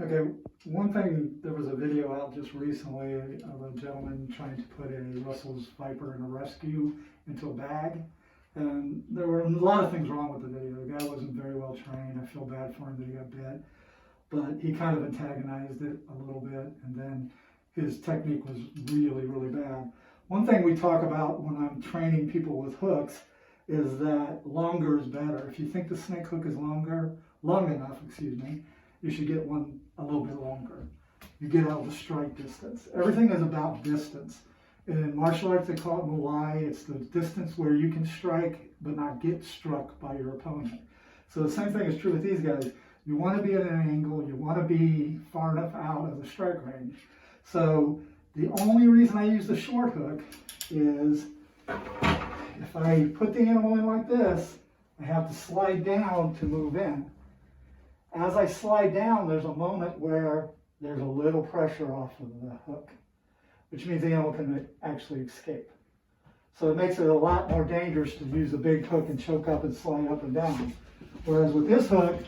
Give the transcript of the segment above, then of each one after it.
Okay, one thing, there was a video out just recently of a gentleman trying to put a Russell's Viper in a rescue into a bag. And there were a lot of things wrong with the video. The guy wasn't very well trained. I feel bad for him that he got bit. But he kind of antagonized it a little bit, and then his technique was really, really bad. One thing we talk about when I'm training people with hooks is that longer is better. If you think the snake hook is long enough, you should get one a little bit longer. You get out the strike distance. Everything is about distance. In martial arts, they call it Muay. It's the distance where you can strike but not get struck by your opponent. So the same thing is true with these guys. You want to be at an angle. You want to be far enough out of the strike range. So the only reason I use the short hook is if I put the animal in like this, I have to slide down to move in. As I slide down, there's a moment where there's a little pressure off of the hook, which means the animal can actually escape. So it makes it a lot more dangerous to use a big hook and choke up and slide up and down. Whereas with this hook,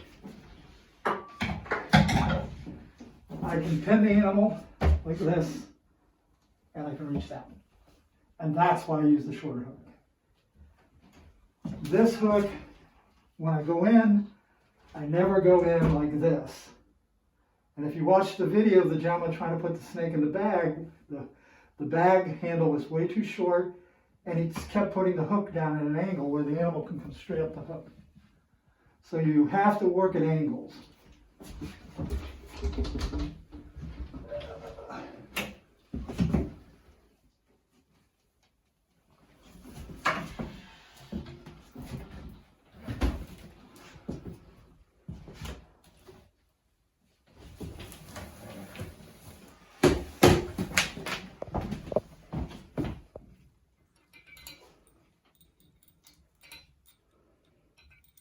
I can pin the animal like this, and I can reach down. And that's why I use the shorter hook. This hook, when I go in, I never go in like this. And if you watch the video of the gentleman trying to put the snake in the bag, the bag handle was way too short, and he kept putting the hook down at an angle where the animal can come straight up the hook. So you have to work at angles.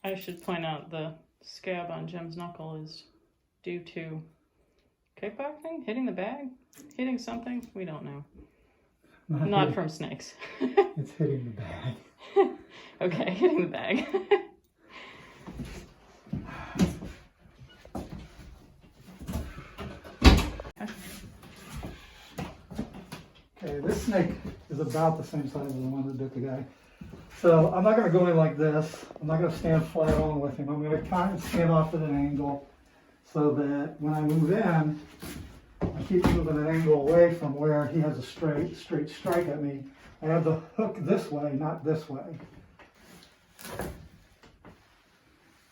I should point out the scab on Jim's knuckle is due to kickboxing, hitting the bag, hitting something, we don't know. Not from snakes. It's hitting the bag. Okay, hitting the bag. Okay, this snake is about the same size as the one that bit the guy. So I'm not going to go in like this. I'm not going to stand flat on with him. I'm going to kind of stand off at an angle so that when I move in, I keep moving an angle away from where he has a straight strike at me. I have the hook this way, not this way.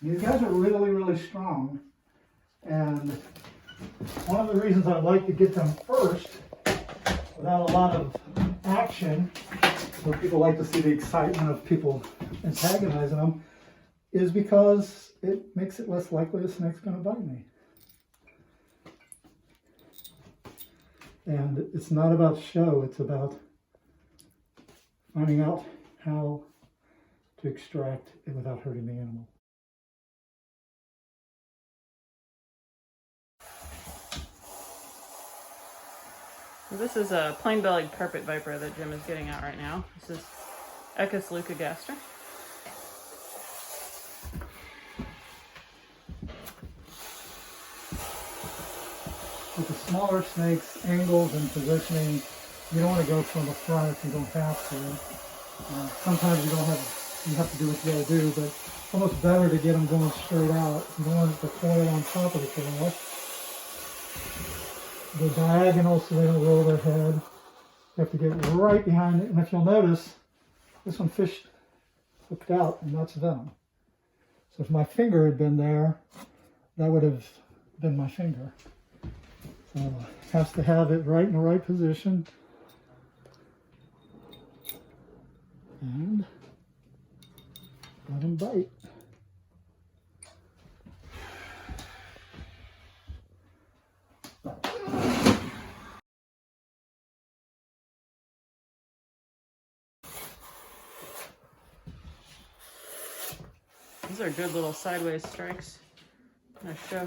These guys are really, really strong. And one of the reasons I like to get them first without a lot of action, so people like to see the excitement of people antagonizing them, is because it makes it less likely a snake's going to bite me. And it's not about show, it's about finding out how to extract it without hurting the animal. This is a plain-bellied carpet viper that Jim is getting at right now. This is Echis leucogaster. With the smaller snakes, angles and positioning, you don't want to go from the front if you don't have to. Sometimes you have to do what you got to do, but it's almost better to get them going straight out. You don't want the coil on top of the coil. The diagonal so they don't roll their head. You have to get right behind it, and if you'll notice, this one fished hooked out, and that's venom. So if my finger had been there, that would have been my finger. So it has to have it right in the right position. And let him bite. These are good little sideways strikes. I'm going to show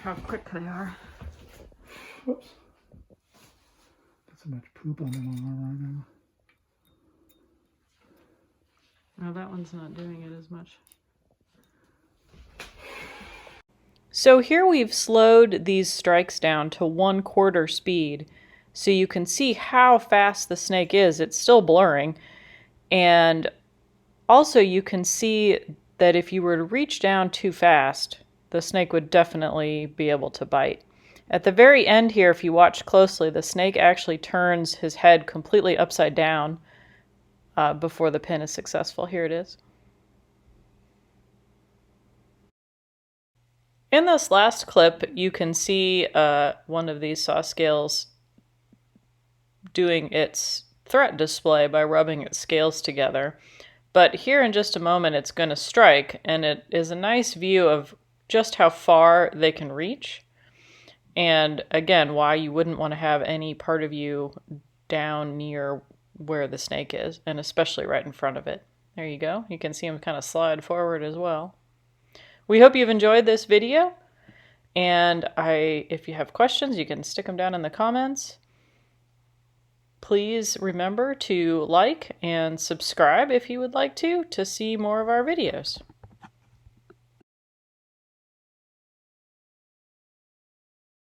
how quick they are. Whoops. Got so much poop on my arm right now. No, that one's not doing it as much. So here we've slowed these strikes down to 1/4 speed, so you can see how fast the snake is. It's still blurring, and also you can see that if you were to reach down too fast, the snake would definitely be able to bite. At the very end here, if you watch closely, the snake actually turns his head completely upside down before the pin is successful. Here it is. In this last clip, you can see one of these saw scales doing its threat display by rubbing its scales together. But here in just a moment, it's going to strike, and it is a nice view of just how far they can reach. And again, why you wouldn't want to have any part of you down near where the snake is, and especially right in front of it. There you go. You can see him kind of slide forward as well. We hope you've enjoyed this video, and if you have questions, you can stick them down in the comments. Please remember to like and subscribe if you would like to see more of our videos.